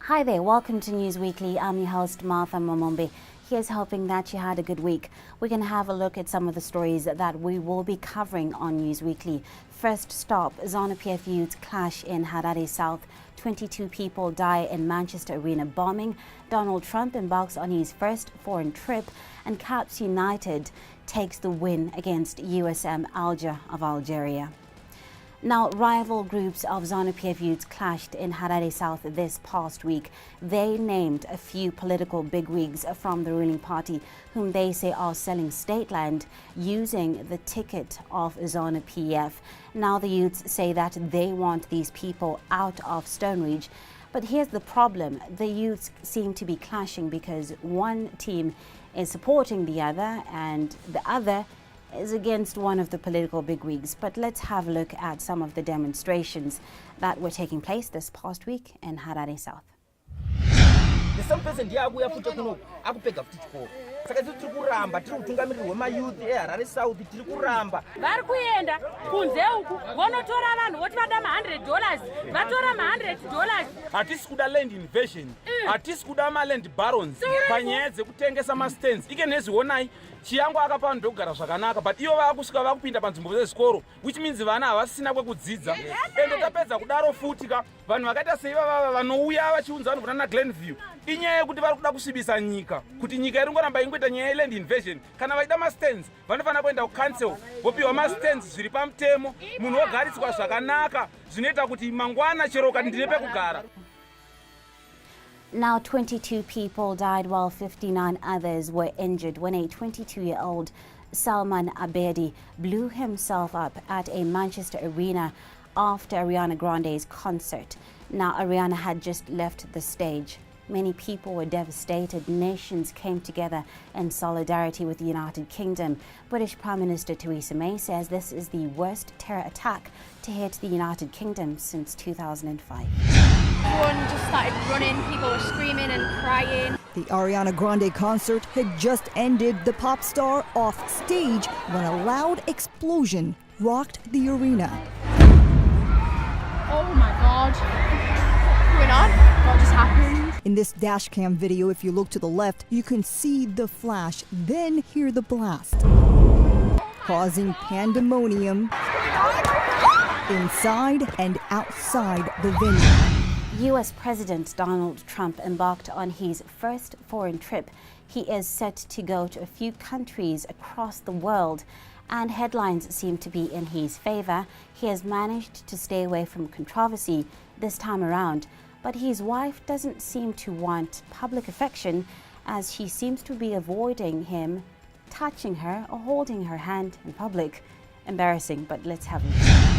Hi there, welcome to News Weekly. I'm your host, Martha Momombe. Here's hoping that you had a good week. We're going to have a look at some of the stories that we will be covering on News Weekly. First stop, Zanu PF Youths clash in Harare South. 22 people die in Manchester Arena bombing. Donald Trump embarks on his first foreign trip. And Caps United takes the win against USM Alger of Algeria. Now, rival groups of Zanu PF Youths clashed in Harare South this past week. They named a few political bigwigs from the ruling party whom they say are selling state land using the ticket of Zanu PF. Now, the youths say that they want these people out of Stoneridge. But here's the problem. The youths seem to be clashing because one team is supporting the other and the other is against one of the political bigwigs. But let's have a look at some of the demonstrations that were taking place this past week in Harare South. The same person ndiyakuya futhi kuno akupega futhi chikoro saka tiri kuramba tiri kutungamirira wemayouth eHarare South tiri kuramba vari kuenda kunze uku vonotora vanhu voti vada $100 vatora $100. Hatisi kuda land invasion, hatisi kuda land barons panyaya dzekutengesa mastands. Ike nezvionai chiyangu akapa vanhu kugara zvakanaka, but ivo vakusvika vakupinda panzvimbo dzezvikoro, which means vana havasina kwekudzidza. Ende tapedza kudaro futi ka vanhu vakaita seivava vanouya vachiunza vanhu kuna Glenview inyaya yekuti vari kuda kusvibisa nyika, kuti nyika iringoramba ingoita nyaya yeland invasion. Kana vaida mastands vanofanira kuenda kucouncil vopiwa mastands zviri pamutemo, munhu wogariswa zvakanaka zvinoita kuti mangwana chero ukati ndine pekugara. Now, 22 people died while 59 others were injured when a 22-year-old Salman Abedi blew himself up at a Manchester arena after Ariana Grande's concert. Now, Ariana had just left the stage. Many people were devastated. Nations came together in solidarity with the United Kingdom. British Prime Minister Theresa May says this is the worst terror attack to hit the United Kingdom since 2005. Everyone just started running, people were screaming and crying. The Ariana Grande concert had just ended, the pop star off stage when a loud explosion rocked the arena. Oh my God. What's going on? What just happened? In this dashcam video, if you look to the left, you can see the flash, then hear the blast, causing pandemonium inside and outside the venue. U.S. President Donald Trump embarked on his first foreign trip. He is set to go to a few countries across the world, and headlines seem to be in his favor. He has managed to stay away from controversy this time around, but his wife doesn't seem to want public affection, as she seems to be avoiding him touching her or holding her hand in public. Embarrassing, but let's have a look.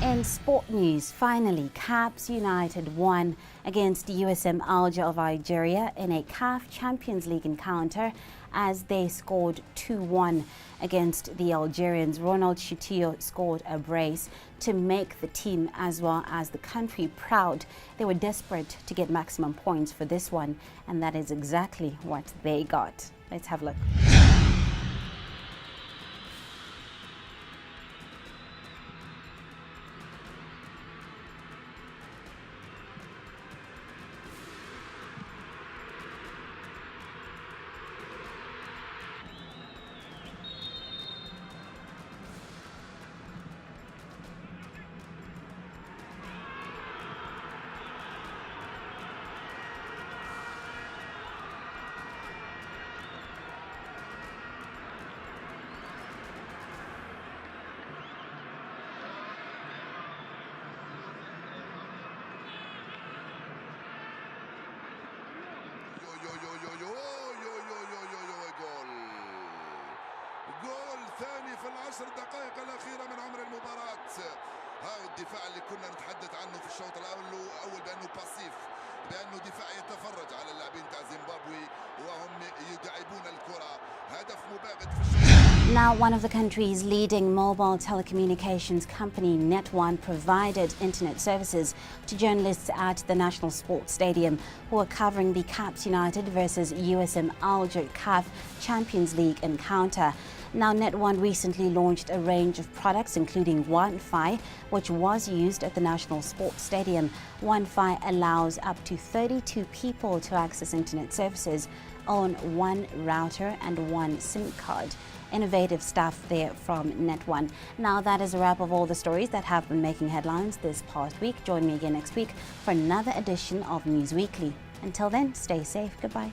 In sport news, finally, Caps United won against USM Alger of Algeria in a CAF Champions League encounter as they scored 2-1 against the Algerians. Ronald Choutillo scored a brace to make the team as well as the country proud. They were desperate to get maximum points for this one, and that is exactly what they got. Let's have a look. الثاني في العشر دقائق الأخيرة من عمر المباراة. هاو الدفاع اللي كنا نتحدث عنه في الشوط الأول بأنه باسيف، بأنه دفاع يتفرج على اللاعبين تاع زيمبابوي وهم يدعبون الكرة. هدف مباغت في الشوط. Now, one of the country's leading mobile telecommunications company, Net1, provided internet services to journalists at the National Sports Stadium who are covering the Caps United versus USM Alger CAF Champions League encounter. Now, Net1 recently launched a range of products including Wi-Fi, which was used at the National Sports Stadium. Wi-Fi allows up to 32 people to access internet services on one router and one SIM card. Innovative stuff there from Net1. Now, that is a wrap of all the stories that have been making headlines this past week. Join me again next week for another edition of News Weekly. Until then, stay safe. Goodbye.